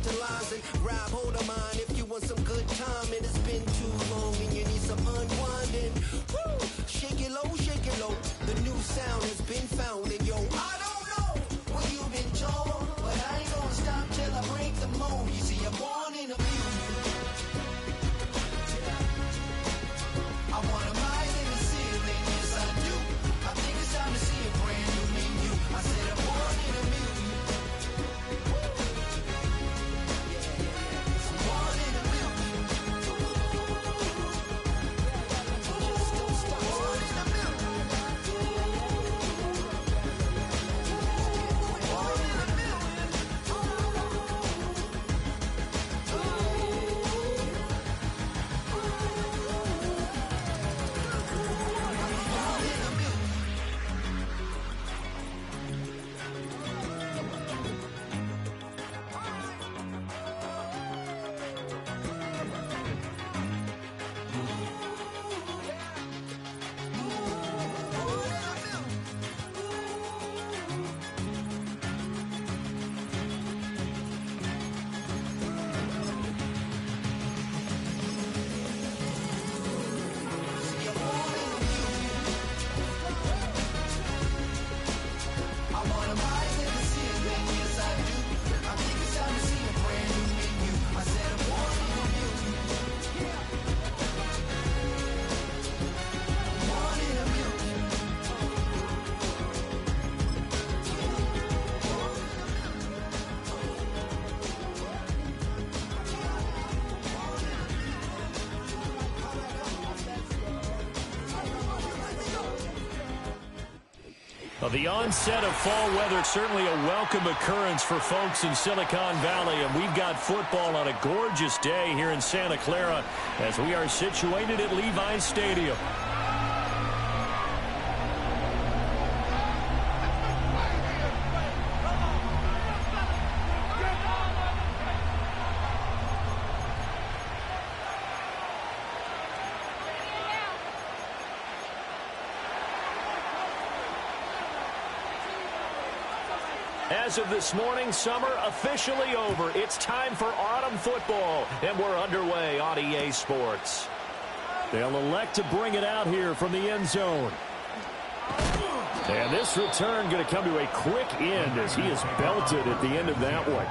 tantalizing. Grab hold of mine if you want some good time. And it's been too long and you need some unwinding. Woo! Shake it low, shake it low. The new sound has been found. And yo, I don't know what you've been told, but I ain't gonna stop till I break the mold. You see, I'm born in a million. I want a mile in the ceiling, yes I do. I think it's time to see a brand new menu. I said I'm born in a million. I'm born in a million. Born in a million. Born in a million. Well, the onset of fall weather, certainly a welcome occurrence for folks in Silicon Valley, and we've got football on a gorgeous day here in Santa Clara as we are situated at Levi's Stadium. As of this morning, summer officially over. It's time for autumn football, and we're underway on EA Sports. They'll elect to bring it out here from the end zone. And this return going to come to a quick end as he is belted at the end of that one.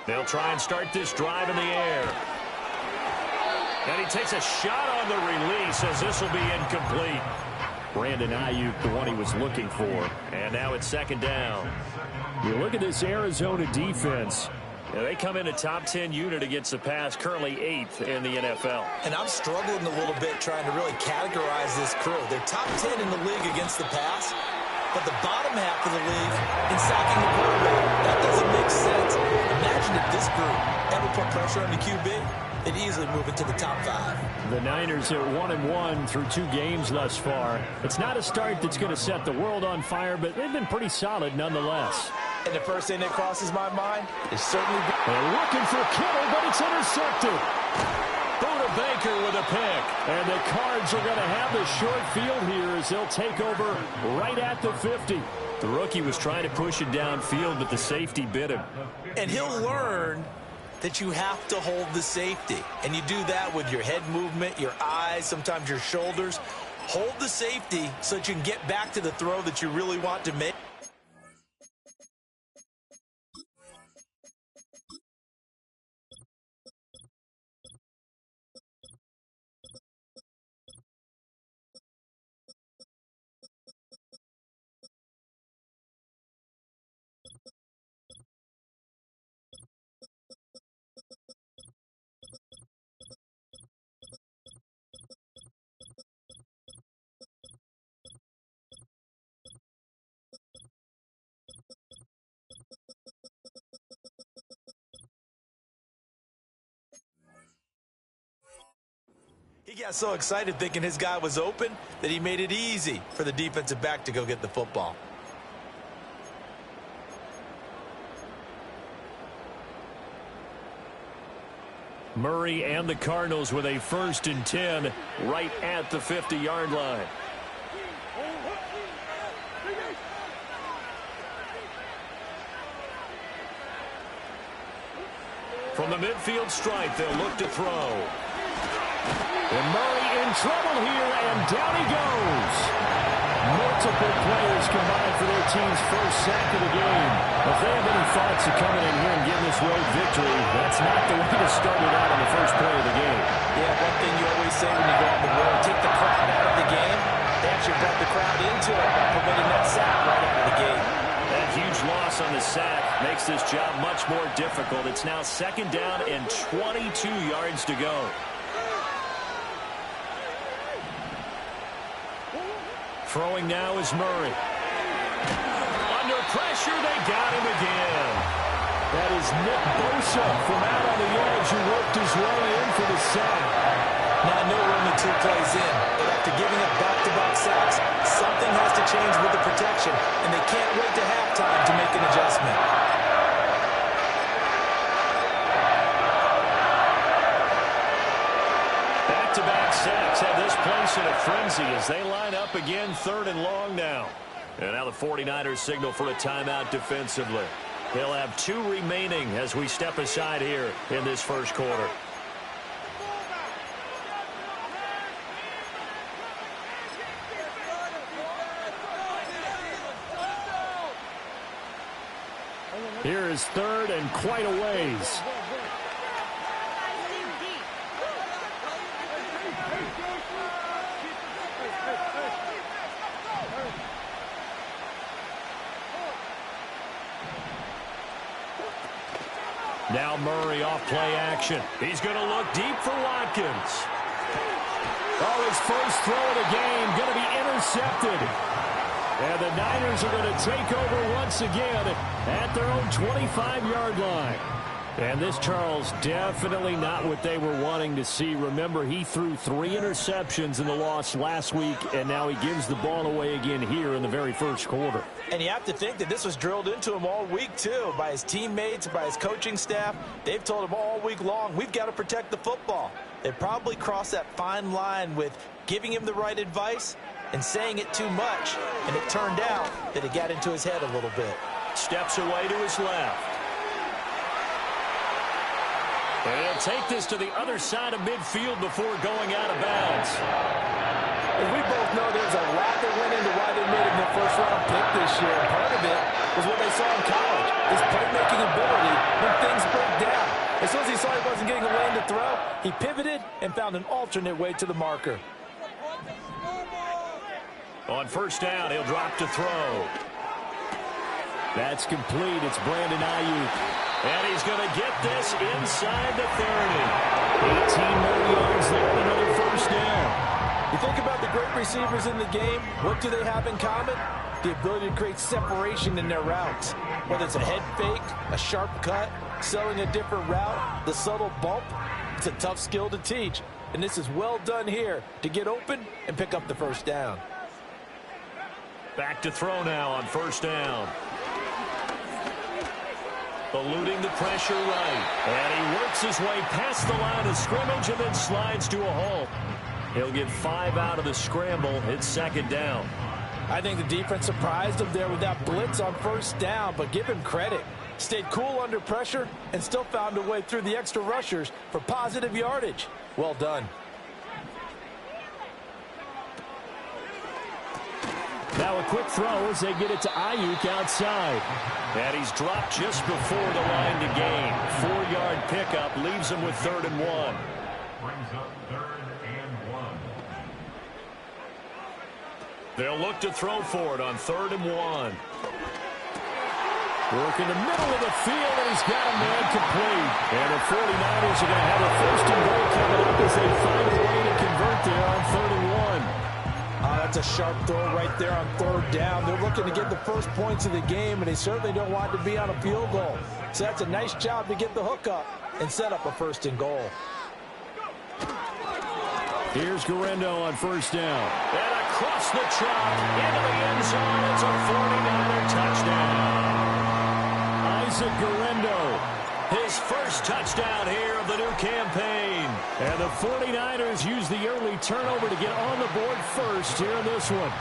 They'll try and start this drive in the air. And he takes a shot on the release as this will be incomplete. Brandon Ayuk, the one he was looking for. And now it's second down. You look at this Arizona defense. They come in a top 10 unit against the pass, currently 8th in the NFL. And I'm struggling a little bit trying to really categorize this crew. They're top 10 in the league against the pass, but the bottom half of the league in sacking the quarterback. That doesn't make sense. Imagine if this group ever put pressure on the QB, they'd easily move into the top 5. The Niners are 1-1 through 2 games thus far. It's not a start that's going to set the world on fire, but they've been pretty solid nonetheless. And the first thing that crosses my mind is certainly... They're looking for Kittle, but it's intercepted. Buda Baker with a pick. And the Cards are going to have the short field here as they'll take over right at the 50. The rookie was trying to push it downfield, but the safety bit him. And he'll learn that you have to hold the safety. And you do that with your head movement, your eyes, sometimes your shoulders. Hold the safety so that you can get back to the throw that you really want to make. got so excited thinking his guy was open that he made it easy for the defensive back to go get the football. Murray and the Cardinals with a 1st and 10 right at the 50-yard line. From the midfield stripe, they'll look to throw. And Murray in trouble here, and down he goes. Multiple players combined for their team's first sack of the game. If they have any thoughts of coming in here and getting this road victory, that's not the way to start it out on the first play of the game. Yeah, one thing you always say when you go on the road, take the crowd out of the game. They actually brought the crowd into it by permitting that sack right out of the game. That huge loss on the sack makes this job much more difficult. It's now 2nd down and 22 yards to go. Throwing now is Murray. Under pressure, they got him again. That is Nick Bosa from out on the edge who worked his way in for the sack. Now, I know we're only 2 plays in, but after giving up back-to-back sacks, something has to change with the protection, and they can't wait to halftime to make an adjustment. Back-to-back sacks have this place in a frenzy as they line up again 3rd and long now. And now the 49ers signal for a timeout defensively. They'll have 2 remaining as we step aside here in this first quarter. Here is 3rd and quite a ways. Now Murray off play action. He's going to look deep for Watkins. Oh, his first throw of the game going to be intercepted. And the Niners are going to take over once again at their own 25-yard line. And this, Charles, definitely not what they were wanting to see. Remember, he threw 3 interceptions in the loss last week, and now he gives the ball away again here in the very first quarter. And you have to think that this was drilled into him all week, too, by his teammates, by his coaching staff. They've told him all week long, we've got to protect the football. They probably crossed that fine line with giving him the right advice and saying it too much, and it turned out that it got into his head a little bit. Steps away to his left. And he'll take this to the other side of midfield before going out of bounds. As we both know, there's a lot that went into why they made him their first-round pick this year. Part of it was what they saw in college, his playmaking ability when things broke down. As soon as he saw he wasn't getting a lane to throw, he pivoted and found an alternate way to the marker. On 1st down, he'll drop to throw. That's complete. It's Brandon Ayuk. And he's going to get this inside the 30. 18 more yards there, another 1st down. You think about the great receivers in the game, what do they have in common? The ability to create separation in their routes. Whether it's a head fake, a sharp cut, selling a different route, the subtle bump, it's a tough skill to teach. And this is well done here to get open and pick up the 1st down. Back to throw now on 1st down. Eluding the pressure right. And he works his way past the line of scrimmage and then slides to a halt. He'll get 5 out of the scramble. It's 2nd down. I think the defense surprised him there with that blitz on 1st down, but give him credit. Stayed cool under pressure and still found a way through the extra rushers for positive yardage. Well done. Now a quick throw as they get it to Ayuk outside. And he's dropped just before the line to gain. 4-yard pickup leaves him with 3rd and 1. Brings up 3rd and 1. They'll look to throw for it on 3rd and 1. Work in the middle of the field, and he's got a man complete. And the 49ers are going to have a 1st and goal coming up as they find a way to convert there on 3rd and 1. That's a sharp throw right there on 3rd down. They're looking to get the first points of the game, and they certainly don't want to be on a field goal. So that's a nice job to get the hook up and set up a 1st and goal. Here's Guerrero on first down. And across the track into the end zone. It's a 49er touchdown. Isaac Guerrero, his first touchdown here of the new campaign. And the 49ers use the early turnover to get on the board first here in this one.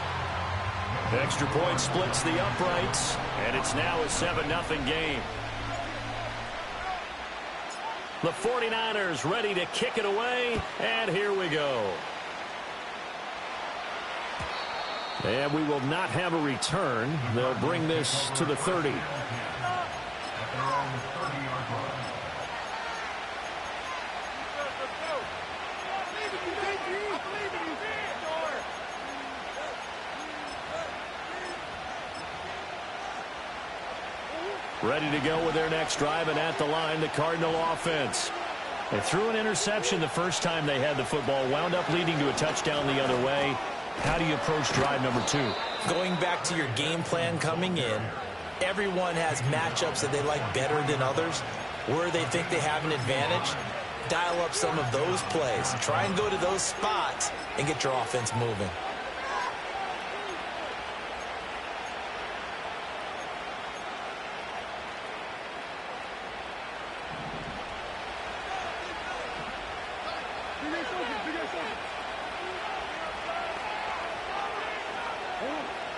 Extra point splits the uprights, and it's now a 7-0 game. The 49ers ready to kick it away, and here we go. And we will not have a return. They'll bring this to the 30. Ready to go with their next drive, and at the line, the Cardinal offense. They threw an interception the first time they had the football, wound up leading to a touchdown the other way. How do you approach drive number 2? Going back to your game plan coming in, everyone has matchups that they like better than others. Where they think they have an advantage, dial up some of those plays. Try and go to those spots and get your offense moving.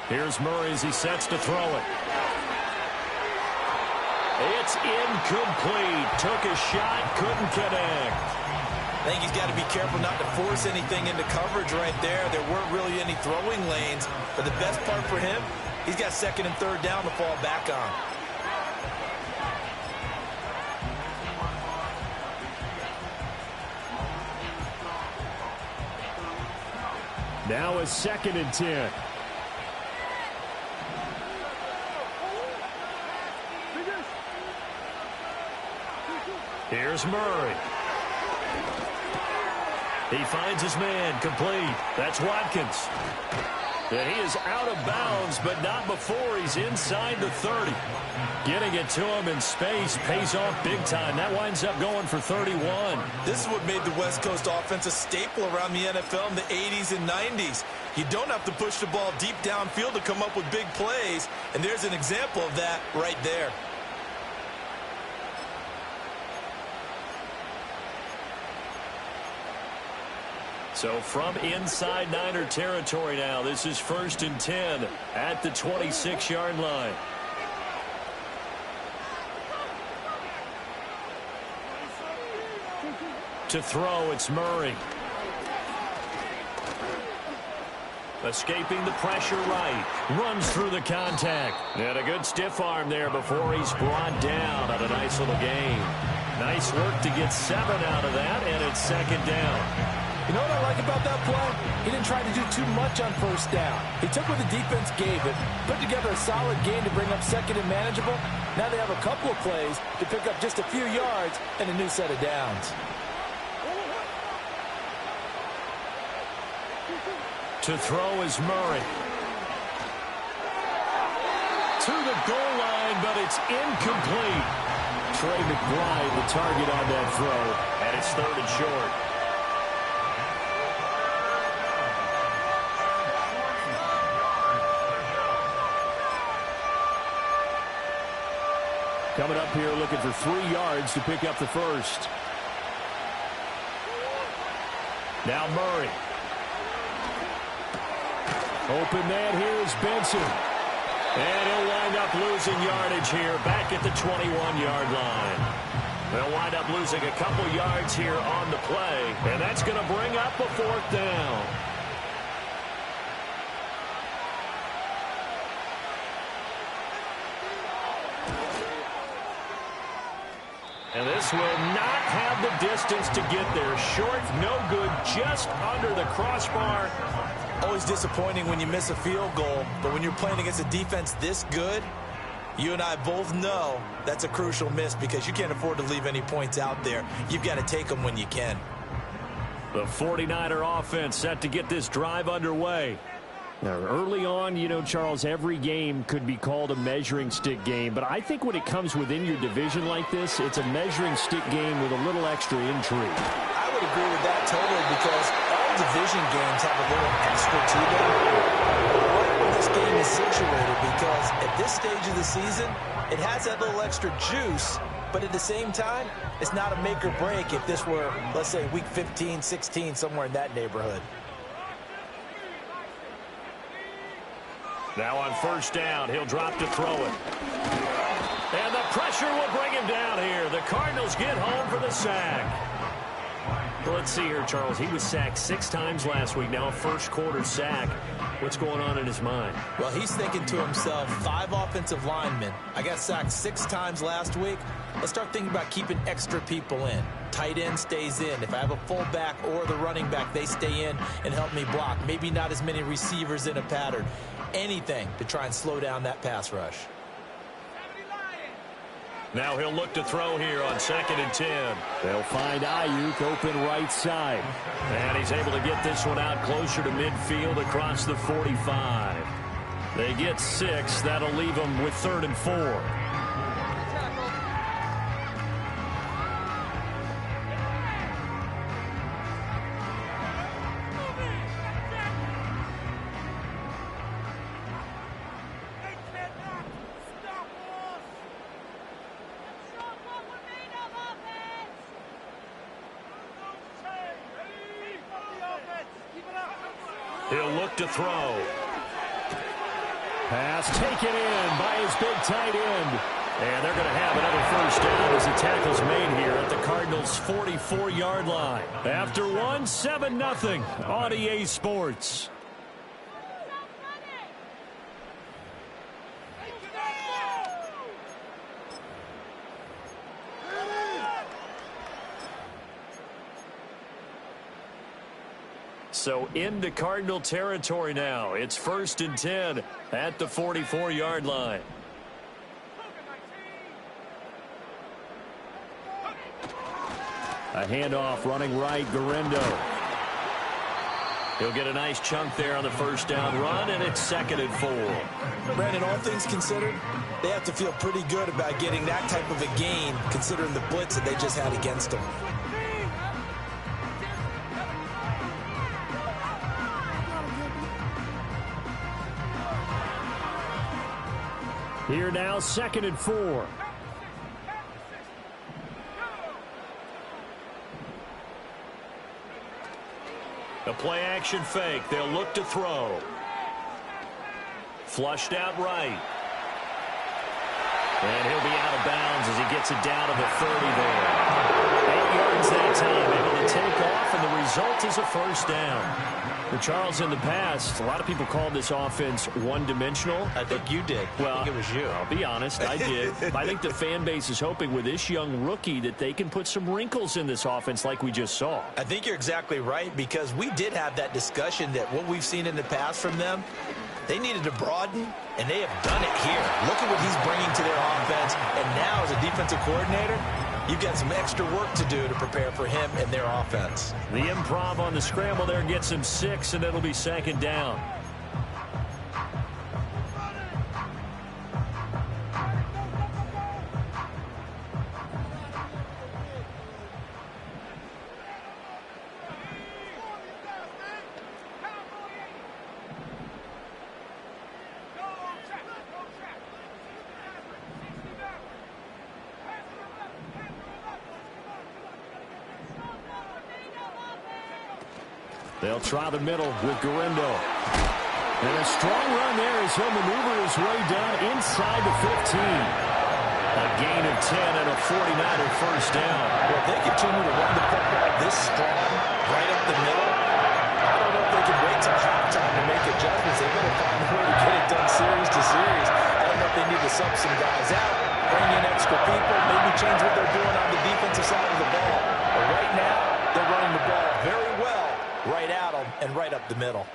Here's Murray as he sets to throw it. It's incomplete. Took a shot, couldn't connect. I think he's got to be careful not to force anything into coverage right there. There weren't really any throwing lanes, but the best part for him, he's got second and third down to fall back on. Now a 2nd and 10. Here's Murray. He finds his man, complete. That's Watkins. And he is out of bounds, but not before he's inside the 30. Getting it to him in space pays off big time. That winds up going for 31. This is what made the West Coast offense a staple around the NFL in the 80s and 90s. You don't have to push the ball deep downfield to come up with big plays, and there's an example of that right there. So from inside Niner territory now, this is 1st and 10 at the 26-yard line. To throw, it's Murray. Escaping the pressure right. Runs through the contact. And a good stiff arm there before he's brought down on a nice little gain. Nice work to get 7 out of that, and it's 2nd down. You know what I like about that play? He didn't try to do too much on first down. He took what the defense gave it, put together a solid game to bring up 2nd and manageable. Now they have a couple of plays to pick up just a few yards and a new set of downs. To throw is Murray. To the goal line, but it's incomplete. Trey McBride, the target on that throw, and it's 3rd and short. Coming up here looking for 3 yards to pick up the first. Now Murray. Open man here is Benson. And he'll wind up losing yardage here back at the 21-yard line. They'll wind up losing a couple yards here on the play. And that's going to bring up a 4th down. And this will not have the distance to get there. Short, no good, just under the crossbar. Always disappointing when you miss a field goal, but when you're playing against a defense this good, you and I both know that's a crucial miss because you can't afford to leave any points out there. You've got to take them when you can. The 49er offense set to get this drive underway. Now, early on, you know, Charles, every game could be called a measuring stick game, but I think when it comes within your division like this, it's a measuring stick game with a little extra intrigue. I would agree with that totally because all division games have a little extra to them. I like where this game is situated because at this stage of the season, it has that little extra juice, but at the same time, it's not a make or break if this were, let's say, week 15, 16, somewhere in that neighborhood. Now on first down, he'll drop to throw it. And the pressure will bring him down here. The Cardinals get home for the sack. Let's see here, Charles. He was sacked 6 times last week. Now a first-quarter sack. What's going on in his mind? Well, he's thinking to himself, 5 offensive linemen. I got sacked 6 times last week. Let's start thinking about keeping extra people in. Tight end stays in. If I have a fullback or the running back, they stay in and help me block. Maybe not as many receivers in a pattern. Anything to try and slow down that pass rush. Now he'll look to throw here on 2nd and 10. They'll find Ayuk open right side. And he's able to get this one out closer to midfield across the 45. They get 6. That'll leave them with 3rd and 4. He'll look to throw. Pass taken in by his big tight end. And they're going to have another first down as the tackle's made here at the Cardinals' 44-yard line. After 1, 7-0 on EA Sports. So into Cardinal territory now. It's 1st and 10 at the 44-yard line. A handoff running right, Garindo. He'll get a nice chunk there on the first down run, and it's 2nd and 4. Brandon, all things considered, they have to feel pretty good about getting that type of a gain, considering the blitz that they just had against them. Here now, 2nd and 4. A play-action fake. They'll look to throw. Flushed out right. And he'll be out of bounds as he gets it down to the 30 there. 8 yards that time, able to take off, and the result is a first down. Well, Charles, in the past, a lot of people called this offense one-dimensional. I think you did. Well, I think it was you. I'll be honest, I did. I think the fan base is hoping with this young rookie that they can put some wrinkles in this offense like we just saw. I think you're exactly right, because we did have that discussion that what we've seen in the past from them, they needed to broaden, and they have done it here. Look at what he's bringing to their offense, and now as a defensive coordinator, you've got some extra work to do to prepare for him and their offense. The improv on the scramble there gets him 6, and it'll be 2nd down. They'll try the middle with Garindo. And a strong run there as he'll maneuver his way down inside the 15. A gain of 10 and a 49er first down. Well, if they continue to run the football this strong right up the middle, I don't know if they can wait till halftime to make adjustments. They better find a way to get it done series to series. I don't know if they need to sub some guys out, bring in extra people, maybe change what they're doing on the defensive side of the ball. But right now, they're running the ball very well right at them and right up the middle.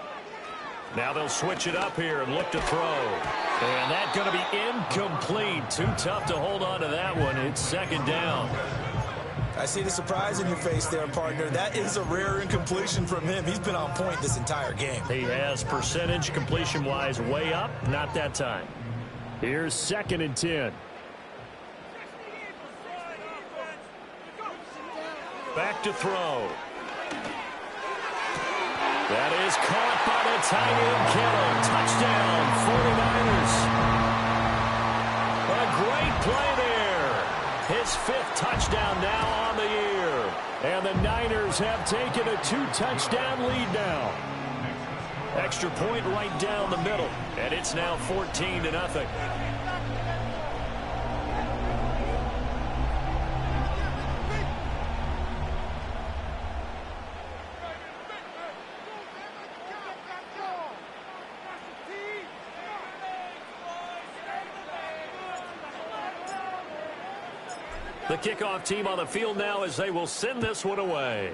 Now they'll switch it up here and look to throw. And that's going to be incomplete. Too tough to hold on to that one. It's 2nd down. I see the surprise in your face there, partner. That is a rare incompletion from him. He's been on point this entire game. He has percentage completion-wise way up. Not that time. Here's 2nd and 10. Back to throw. That is caught by the tight end Kittle. Touchdown, 49ers. A great play there. His 5th touchdown now on the year. And the Niners have taken a 2-touchdown lead now. Extra point right down the middle. And it's now 14-0. The kickoff team on the field now as they will send this one away.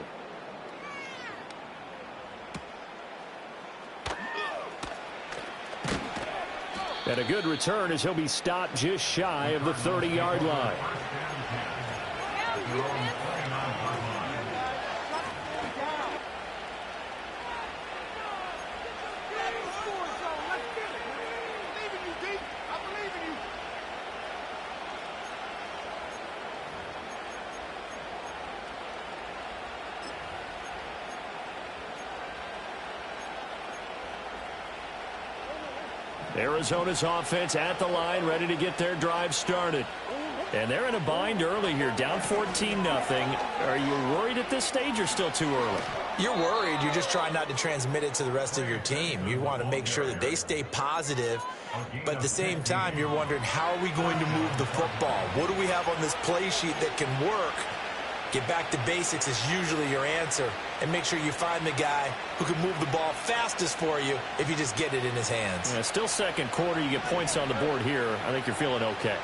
And a good return as he'll be stopped just shy of the 30-yard line. Arizona's offense at the line, ready to get their drive started. And they're in a bind early here, down 14-0. Are you worried at this stage or still too early? You're worried. You're just trying not to transmit it to the rest of your team. You want to make sure that they stay positive. But at the same time, you're wondering, how are we going to move the football? What do we have on this play sheet that can work? Get back to basics is usually your answer. And make sure you find the guy who can move the ball fastest for you if you just get it in his hands. Yeah, still second quarter. You get points on the board here. I think you're feeling okay.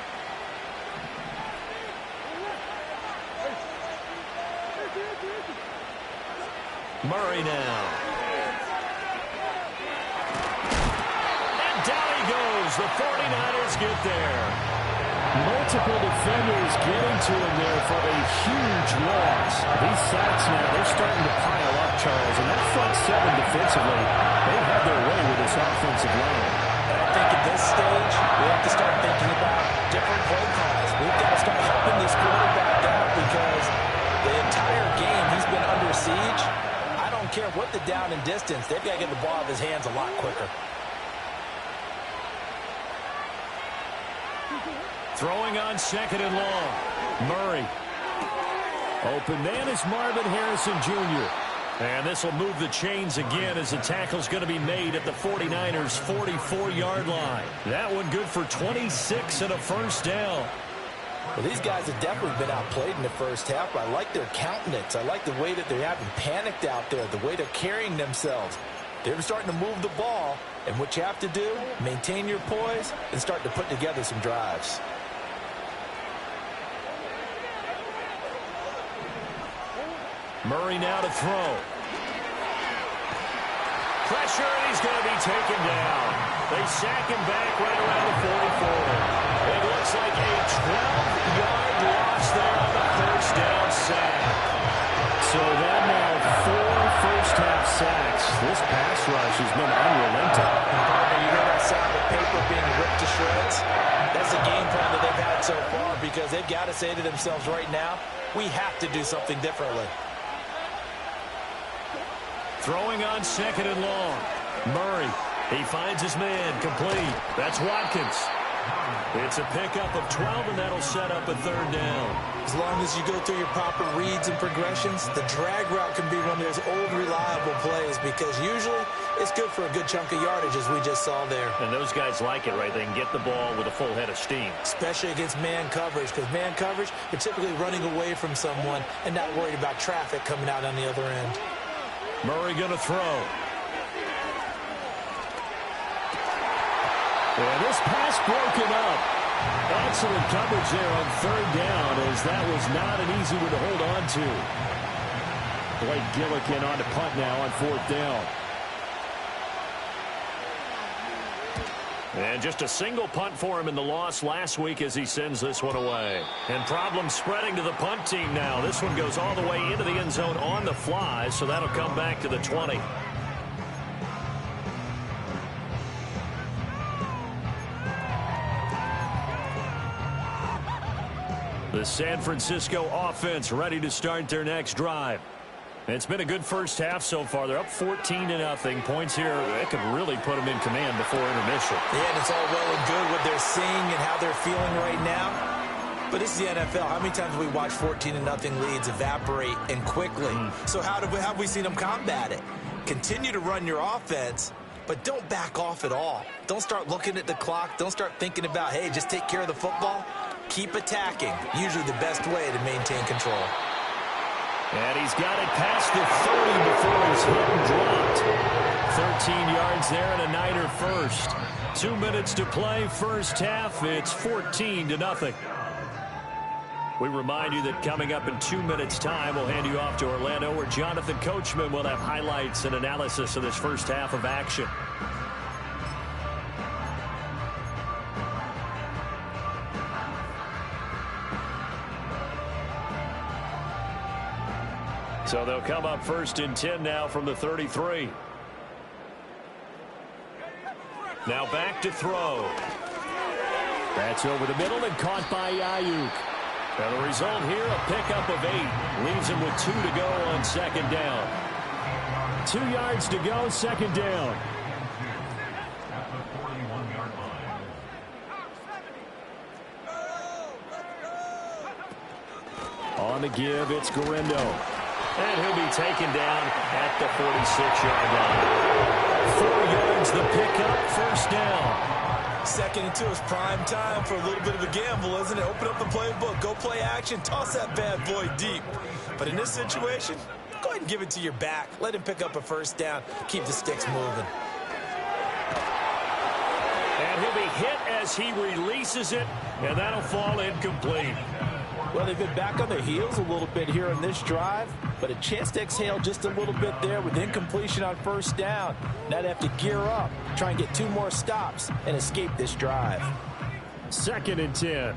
Murray now. And down he goes. The 49ers get there. Multiple defenders getting to him there for a huge loss. These sacks now, they're starting to pile up, Charles. And that front 7 defensively, they had their way with this offensive line. And I think at this stage, we have to start thinking about different play calls. We've got to start helping this quarterback out because the entire game he's been under siege. I don't care what the down and distance, they've got to get the ball out of his hands a lot quicker. Throwing on 2nd and long. Murray. Open man is Marvin Harrison Jr. And this will move the chains again as the tackle's going to be made at the 49ers' 44-yard line. That one good for 26 and a first down. Well, these guys have definitely been outplayed in the first half. I like their countenance. I like the way that they haven't panicked out there, the way they're carrying themselves. They're starting to move the ball, and what you have to do, maintain your poise and start to put together some drives. Murray now to throw. Pressure, and he's going to be taken down. They sack him back right around the 44. It looks like a 12-yard loss there on the first down sack. So that now 4 first-half sacks. This pass rush has been unrelenting. You hear that sound of paper being ripped to shreds? That's the game plan that they've had so far because they've got to say to themselves right now, we have to do something differently. Throwing on 2nd and long. Murray, he finds his man, complete. That's Watkins. It's a pickup of 12, and that'll set up a 3rd down. As long as you go through your proper reads and progressions, the drag route can be one of those old reliable plays because usually it's good for a good chunk of yardage as we just saw there. And those guys like it, right? They can get the ball with a full head of steam. Especially against man coverage because man coverage, you're typically running away from someone and not worried about traffic coming out on the other end. Murray going to throw. And this pass broken up. Excellent coverage there on 3rd down as that was not an easy one to hold on to. Blake Gillikin on to punt now on 4th down. And just a single punt for him in the loss last week as he sends this one away. And problems spreading to the punt team now. This one goes all the way into the end zone on the fly, so that'll come back to the 20. The San Francisco offense ready to start their next drive. It's been a good first half so far. They're up 14-0. Points here, that could really put them in command before intermission. Yeah, and it's all well and good what they're seeing and how they're feeling right now. But this is the NFL. How many times have we watched 14-0 leads evaporate and quickly? So how have we seen them combat it? Continue to run your offense, but don't back off at all. Don't start looking at the clock. Don't start thinking about, hey, just take care of the football. Keep attacking. Usually the best way to maintain control. And he's got it past the 30 before he's hit and dropped. 13 yards there and a Niner first. 2 minutes to play, first half. It's 14-0. We remind you that coming up in 2 minutes' time, we'll hand you off to Orlando, where Jonathan Coachman will have highlights and analysis of this first half of action. So they'll come up 1st and 10 now from the 33. Now back to throw. That's over the middle and caught by Ayuk. Now the result here, a pickup of 8. Leaves him with 2 to go on 2nd down. 2 yards to go, 2nd down. On the give, it's Garindo. And he'll be taken down at the 46-yard line. 4 yards, the pickup, 1st down. 2nd and 2 is prime time for a little bit of a gamble, isn't it? Open up the playbook, go play action, toss that bad boy deep. But in this situation, go ahead and give it to your back. Let him pick up a 1st down. Keep the sticks moving. And he'll be hit as he releases it, and that'll fall incomplete. Well, they've been back on their heels a little bit here in this drive, but a chance to exhale just a little bit there with incompletion on 1st down. Now they have to gear up, try and get 2 more stops, and escape this drive. 2nd and 10.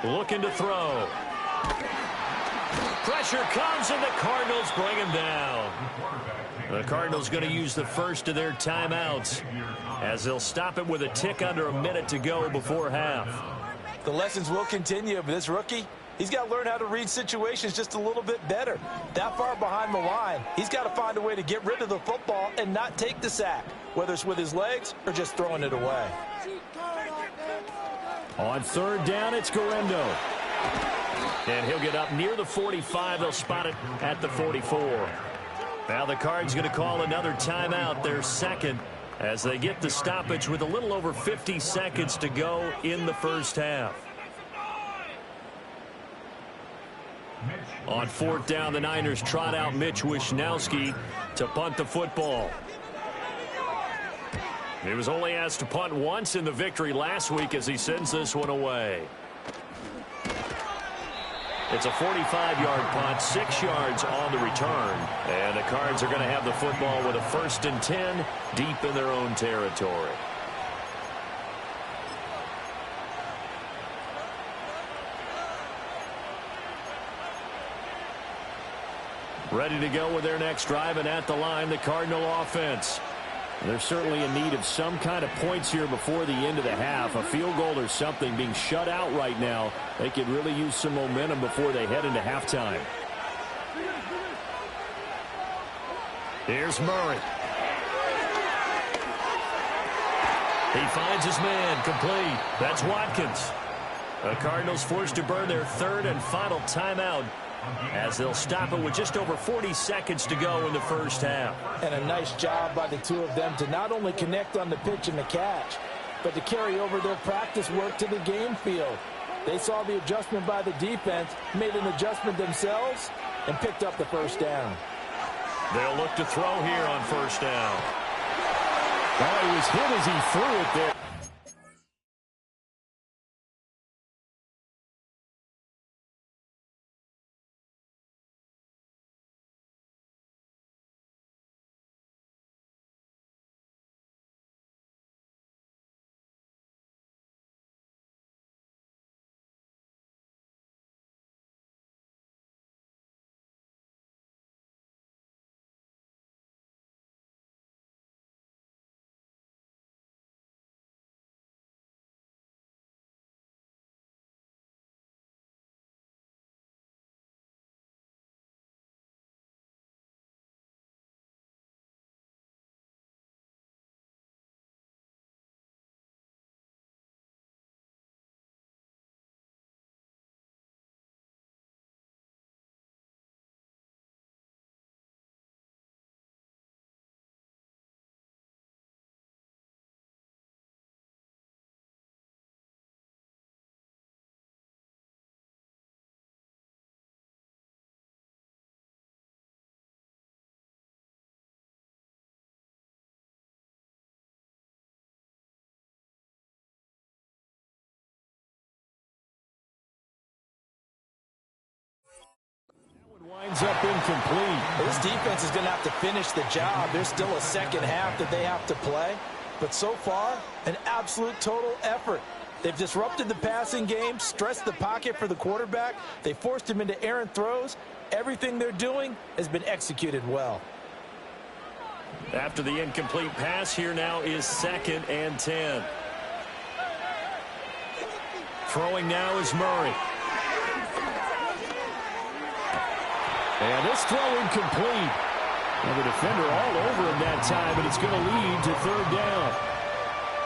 Looking to throw. Pressure comes, and the Cardinals bring him down. The Cardinals going to use the first of their timeouts, as they'll stop it with a tick under a minute to go before half. The lessons will continue, but this rookie, he's got to learn how to read situations just a little bit better. That far behind the line, he's got to find a way to get rid of the football and not take the sack, whether it's with his legs or just throwing it away. On 3rd down, it's Garindo. And he'll get up near the 45. They'll spot it at the 44. Now the Cards going to call another timeout, their 2nd, as they get the stoppage with a little over 50 seconds to go in the first half. On 4th down, the Niners trot out Mitch Wishnowsky to punt the football. He was only asked to punt once in the victory last week as he sends this one away. It's a 45-yard punt, 6 yards on the return. And the Cards are going to have the football with a 1st and 10 deep in their own territory. Ready to go with their next drive, and at the line, the Cardinal offense. They're certainly in need of some kind of points here before the end of the half. A field goal or something, being shut out right now. They could really use some momentum before they head into halftime. Here's Murray. He finds his man, complete. That's Watkins. The Cardinals forced to burn their 3rd and final timeout, as they'll stop it with just over 40 seconds to go in the first half. And a nice job by the 2 of them to not only connect on the pitch and the catch, but to carry over their practice work to the game field. They saw the adjustment by the defense, made an adjustment themselves, and picked up the 1st down. They'll look to throw here on 1st down. Oh, he was hit as he threw it there. Winds up incomplete. This defense is going to have to finish the job. There's still a second half that they have to play. But so far, an absolute total effort. They've disrupted the passing game, stressed the pocket for the quarterback. They forced him into errant throws. Everything they're doing has been executed well. After the incomplete pass, here now is 2nd and 10. Throwing now is Murray. And this throw incomplete. And the defender all over him that time, and it's going to lead to 3rd down.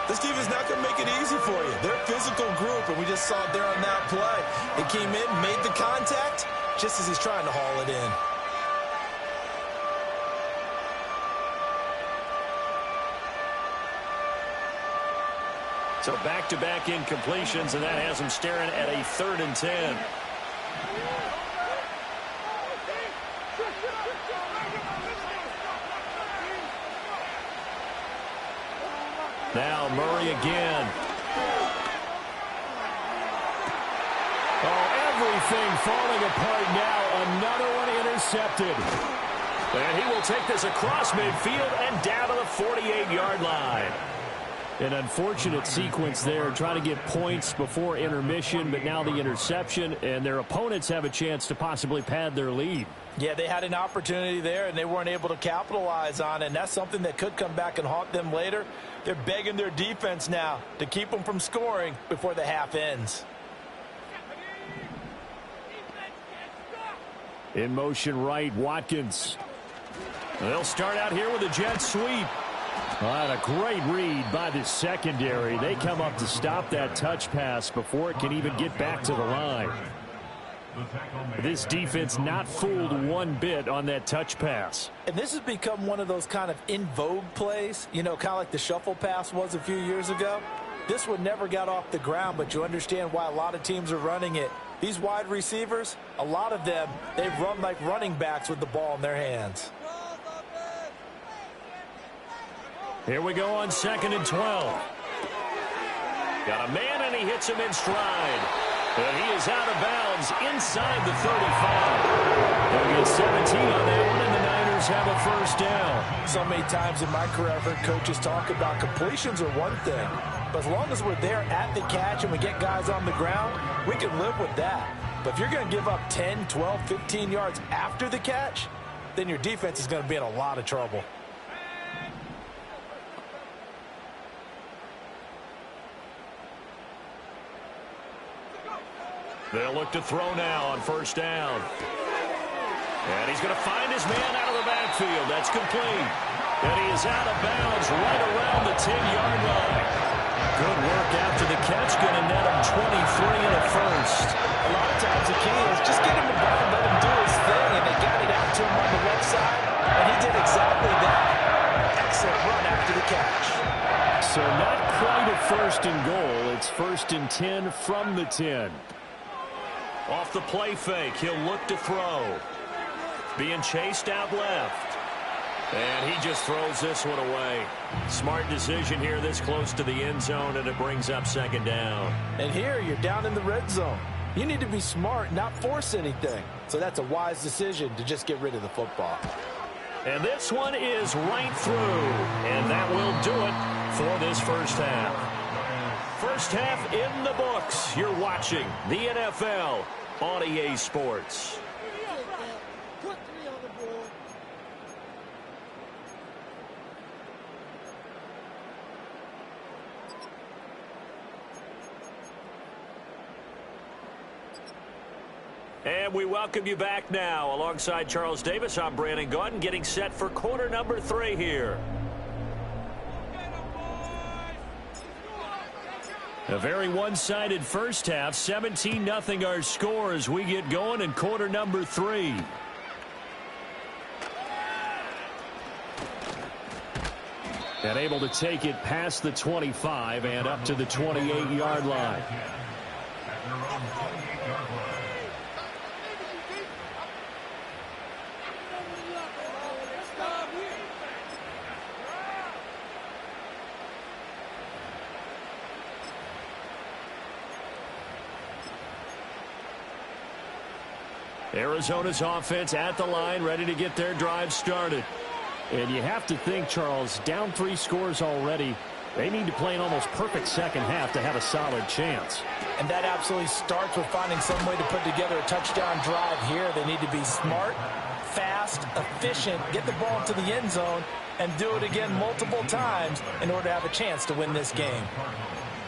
This team is not going to make it easy for you. They're a physical group, and we just saw it there on that play. It came in, made the contact, just as he's trying to haul it in. So back-to-back incompletions, and that has him staring at a 3rd and 10. Now Murray again. Oh, everything falling apart now. Another one intercepted. And he will take this across midfield and down to the 48-yard line. An unfortunate sequence there, trying to get points before intermission, but now the interception, and their opponents have a chance to possibly pad their lead. Yeah, they had an opportunity there, and they weren't able to capitalize on it, and that's something that could come back and haunt them later. They're begging their defense now to keep them from scoring before the half ends. In motion right, Watkins. They'll start out here with a jet sweep. And a great read by the secondary. They come up to stop that touch pass before it can even get back to the line. This defense not fooled one bit on that touch pass. And this has become one of those kind of in vogue plays, you know, kind of like the shuffle pass was a few years ago. This one never got off the ground, but you understand why a lot of teams are running it. These wide receivers, a lot of them, they've run like running backs with the ball in their hands. Here we go on 2nd and 12. Got a man, and he hits him in stride. And he is out of bounds inside the 35. They'll get 17 on that one, and the Niners have a 1st down. So many times in my career, I've heard coaches talk about completions are one thing. But as long as we're there at the catch and we get guys on the ground, we can live with that. But if you're going to give up 10, 12, 15 yards after the catch, then your defense is going to be in a lot of trouble. They'll look to throw now on 1st down. And he's going to find his man out of the backfield. That's complete. And he is out of bounds right around the 10-yard line. Good work after the catch. Going to net him 23 and a 1st. A lot of times the key is just get him the ball and let him do his thing. And they got it out to him on the left side. And he did exactly that. Excellent run after the catch. So not quite a 1st and goal. It's 1st and 10 from the 10. Off the play fake, he'll look to throw. Being chased out left. And he just throws this one away. Smart decision here this close to the end zone, and it brings up 2nd down. And here you're down in the red zone. You need to be smart, not force anything. So that's a wise decision to just get rid of the football. And this one is right through. And that will do it for this 1st half. 1st half in the books. You're watching the NFL on EA Sports. And we welcome you back now. Alongside Charles Davis, I'm Brandon Gaudin, getting set for quarter number 3 here. A very one-sided first half. 17-0 our score as we get going in quarter number 3. And able to take it past the 25 and up to the 28-yard line. Arizona's offense at the line, ready to get their drive started. And you have to think, Charles, down 3 scores already. They need to play an almost perfect second half to have a solid chance. And that absolutely starts with finding some way to put together a touchdown drive here. They need to be smart, fast, efficient, get the ball into the end zone, and do it again multiple times in order to have a chance to win this game.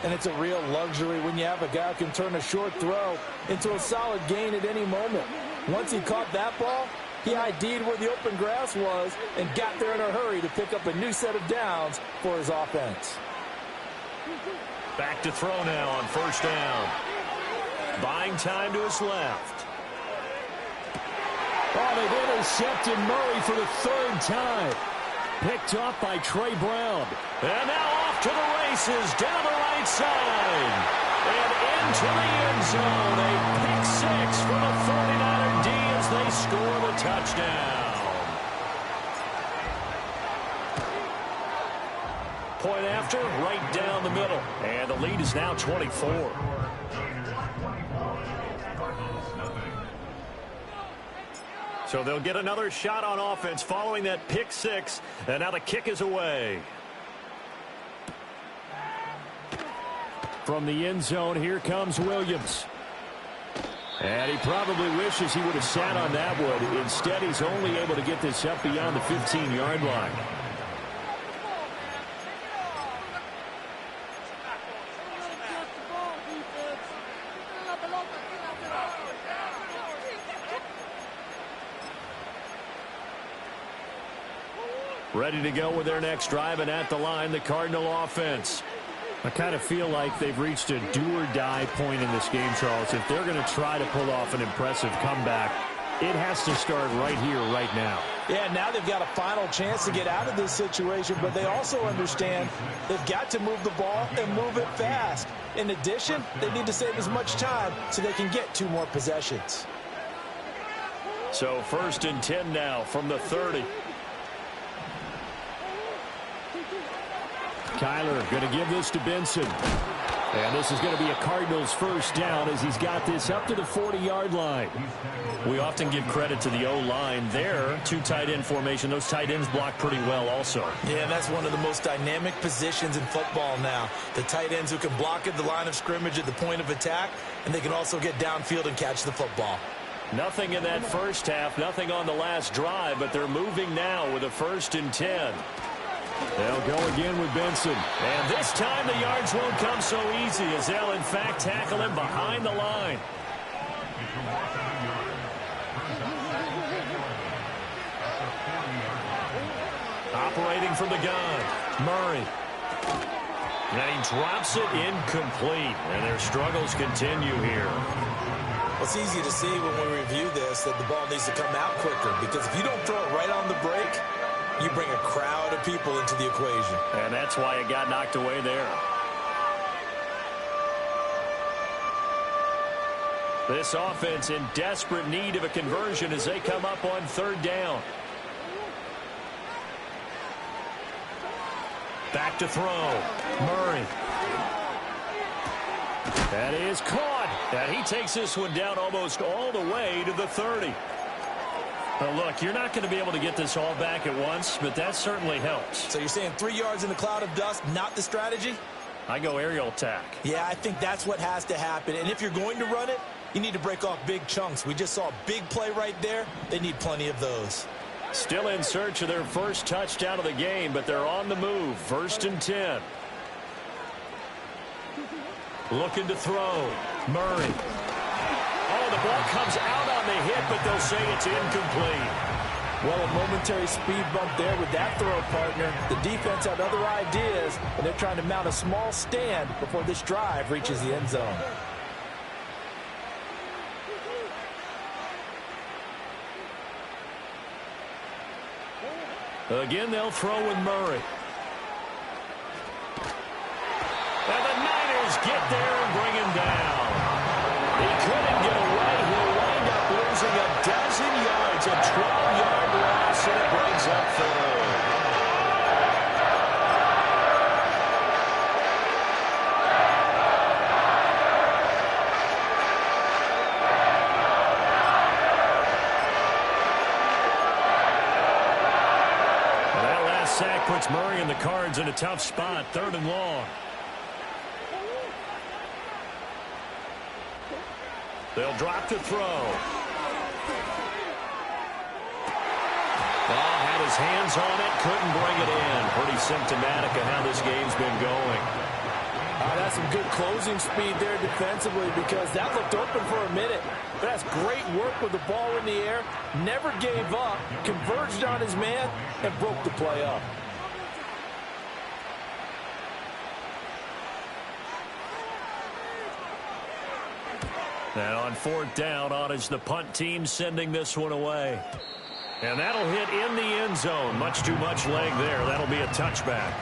And it's a real luxury when you have a guy who can turn a short throw into a solid gain at any moment. Once he caught that ball, he ID'd where the open grass was and got there in a hurry to pick up a new set of downs for his offense. Back to throw now on first down. Buying time to his left. Oh, they've intercepted Murray for the 3rd time. Picked off by Trey Brown. And now off to the races down the right side. And into the end zone. A pick 6 for the 49er D as they score the touchdown. Point after, right down the middle. And the lead is now 24. So they'll get another shot on offense following that pick 6. And now the kick is away. From the end zone, here comes Williams. And he probably wishes he would have sat on that one. Instead, he's only able to get this up beyond the 15-yard line. Ready to go with their next drive, and at the line, the Cardinal offense. I kind of feel like they've reached a do-or-die point in this game, Charles. If they're going to try to pull off an impressive comeback, it has to start right here, right now. Yeah, now they've got a final chance to get out of this situation, but they also understand they've got to move the ball and move it fast. In addition, they need to save as much time so they can get 2 more possessions. So 1st and 10 now from the 30. Kyler going to give this to Benson. And this is going to be a Cardinals first down as he's got this up to the 40-yard line. We often give credit to the O-line there. 2 tight end formation. Those tight ends block pretty well also. Yeah, that's one of the most dynamic positions in football now. The tight ends who can block at the line of scrimmage at the point of attack, and they can also get downfield and catch the football. Nothing in that first half, nothing on the last drive, but they're moving now with a 1st and 10. They'll go again with Benson. And this time the yards won't come so easy as they'll, in fact, tackle him behind the line. Operating from the gun, Murray. And he drops it incomplete. And their struggles continue here. It's easy to see when we review this that the ball needs to come out quicker, because if you don't throw it right on the break, you bring a crowd of people into the equation. And that's why it got knocked away there. This offense in desperate need of a conversion as they come up on 3rd down. Back to throw. Murray. That is caught. And he takes this one down almost all the way to the 30. Well, look, you're not going to be able to get this all back at once, but that certainly helps. So you're saying 3 yards in a cloud of dust, not the strategy? I go aerial attack. Yeah, I think that's what has to happen. And if you're going to run it, you need to break off big chunks. We just saw a big play right there. They need plenty of those. Still in search of their first touchdown of the game, but they're on the move. 1st and 10. Looking to throw. Murray. Oh, the ball comes out on the hit, but they'll say it's incomplete. Well, a momentary speed bump there with that throw partner. The defense had other ideas, and they're trying to mount a small stand before this drive reaches the end zone. Again, they'll throw with Murray. And the Niners get there and bring him down. He couldn't get away. He'll wind up losing a dozen yards, a 12-yard loss, and it brings up 3rd. carrying the Cards in a tough spot, 3rd and long. They'll drop to throw. Had his hands on it, couldn't bring it in. Pretty symptomatic of how this game's been going. That's some good closing speed there defensively, because that looked open for a minute. But that's great work with the ball in the air. Never gave up, converged on his man, and broke the play up. And on 4th down, on is the punt team sending this one away. And that'll hit in the end zone. Much too much leg there. That'll be a touchback.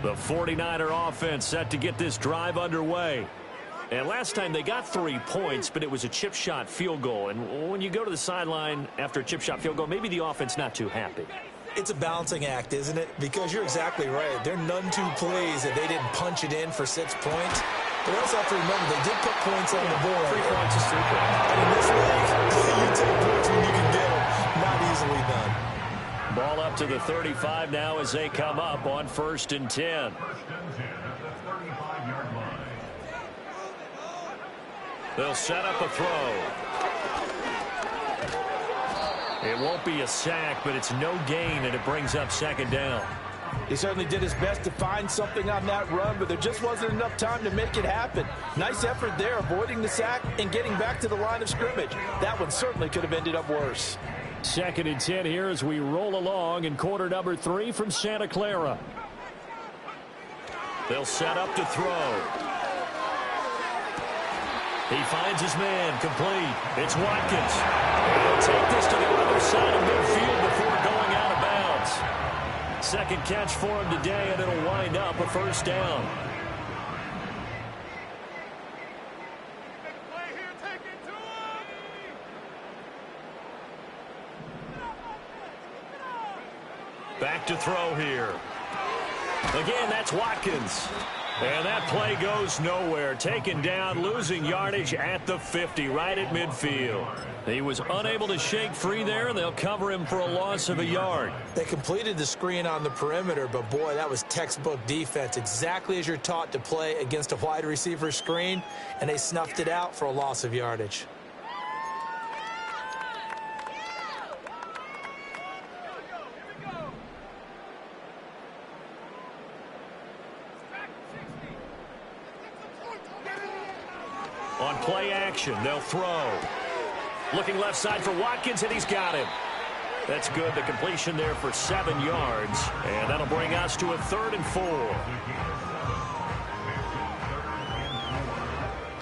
The 49er offense set to get this drive underway. And last time they got 3 points, but it was a chip shot field goal. And when you go to the sideline after a chip shot field goal, maybe the offense not too happy. It's a balancing act, isn't it? Because you're exactly right. They're none too pleased that they didn't punch it in for 6 points. But we also have to remember they did put points on the board. 3 points is 3 points. And in this league, you take points when you can get them. Not easily done. Ball up to the 35 now as they come up on 1st and 10. They'll set up a throw. It won't be a sack, but it's no gain, and it brings up 2nd down. He certainly did his best to find something on that run, but there just wasn't enough time to make it happen. Nice effort there, avoiding the sack and getting back to the line of scrimmage. That one certainly could have ended up worse. 2nd and 10 here as we roll along in quarter number 3 from Santa Clara. They'll set up to throw. He finds his man, complete. It's Watkins. He'll take this to the other side of midfield before going out of bounds. 2nd catch for him today, and it'll wind up a 1st down. Back to throw here. Again, that's Watkins. And that play goes nowhere. Taken down, losing yardage at the 50, right at midfield. He was unable to shake free there, and they'll cover him for a loss of a yard. They completed the screen on the perimeter, but boy, that was textbook defense. Exactly as you're taught to play against a wide receiver screen, and they snuffed it out for a loss of yardage. On play action, they'll throw. Looking left side for Watkins, and he's got him. That's good. The completion there for 7 yards. And that'll bring us to a 3rd and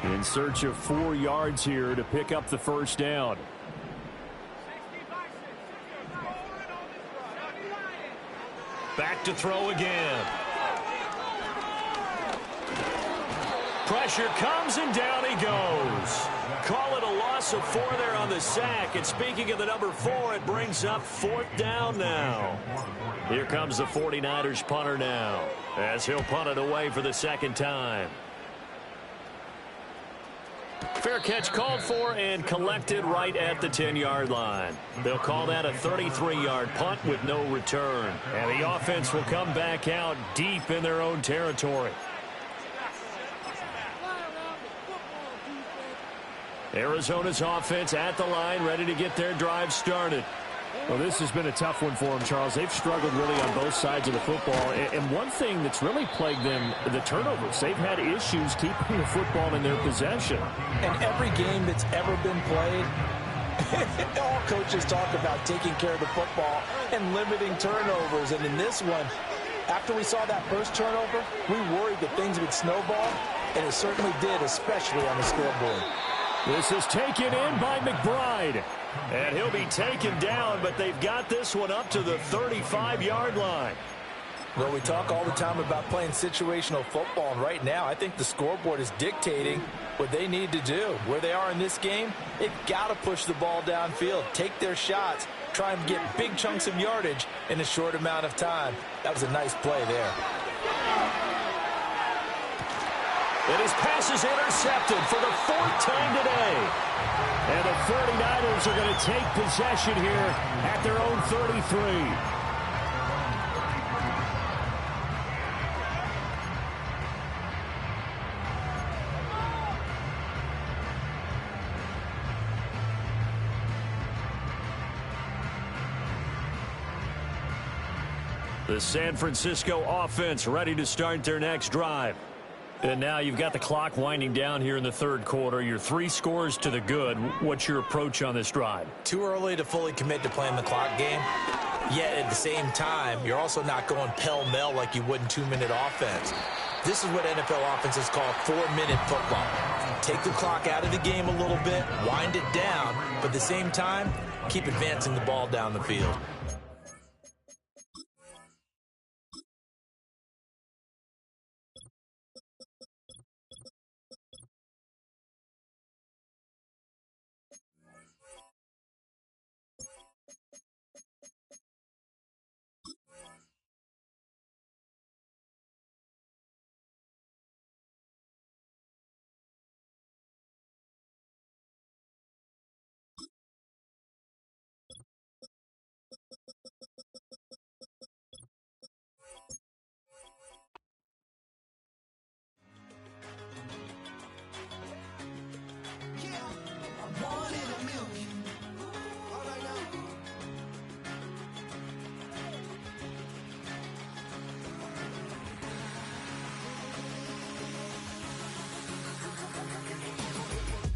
4. In search of 4 yards here to pick up the 1st down. Back to throw again. Pressure comes, and down he goes. Call it a loss of 4 there on the sack. And speaking of the number 4, it brings up 4th down now. Here comes the 49ers punter now, as he'll punt it away for the 2nd time. Fair catch called for and collected right at the 10-yard line. They'll call that a 33-yard punt with no return. And the offense will come back out deep in their own territory. Arizona's offense at the line, ready to get their drive started. Well, this has been a tough one for them, Charles. They've struggled really on both sides of the football. And one thing that's really plagued them, the turnovers. They've had issues keeping the football in their possession. And every game that's ever been played, all coaches talk about taking care of the football and limiting turnovers. And in this one, after we saw that first turnover, we worried that things would snowball, and it certainly did, especially on the scoreboard. This is taken in by McBride. And he'll be taken down, but they've got this one up to the 35-yard line. Well, we talk all the time about playing situational football, and right now I think the scoreboard is dictating what they need to do. Where they are in this game, they've got to push the ball downfield, take their shots, try and get big chunks of yardage in a short amount of time. That was a nice play there. And his pass is intercepted for the 4th time today. And the 49ers are going to take possession here at their own 33. The San Francisco offense ready to start their next drive. And now you've got the clock winding down here in the 3rd quarter. Your 3 scores to the good. What's your approach on this drive? Too early to fully commit to playing the clock game. Yet at the same time, you're also not going pell-mell like you would in 2-minute offense. This is what NFL offenses call 4-minute football. Take the clock out of the game a little bit, wind it down, but at the same time, keep advancing the ball down the field.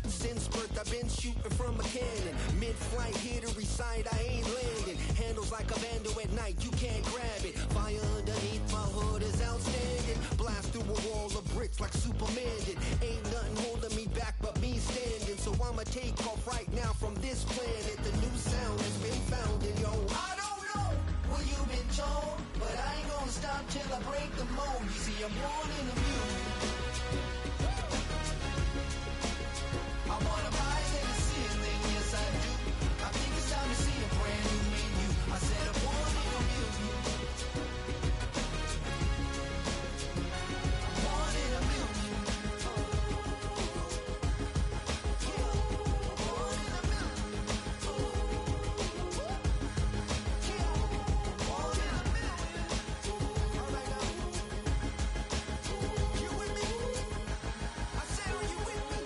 Since birth I've been shooting from a cannon. Mid-flight here to recite, I ain't landing. Handles like a vandal at night, you can't grab it. Fire underneath my hood is outstanding. Blast through a wall of bricks like Superman did. Ain't nothing holding me back but me standing. So I'ma take off right now from this planet. The new sound has been found in yo. I don't know what you've been told, but I ain't gonna stop till I break the mold. You see, I'm born in the music. I wanna rise in the ceiling, yes I do. I think it's time to see a brand new menu. I said I want it on you. I want it on you. You with me? I said, are you with me?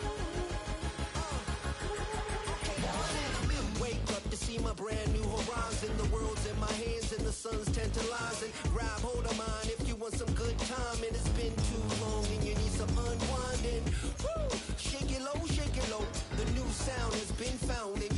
Wake up to see my brand new horizon. The world's in my hands and the sun's tantalizing. Grab hold of mine if you want some good time. And it's been too long and you need some unwinding. Woo! Shake it low, shake it low. The new sound has been found and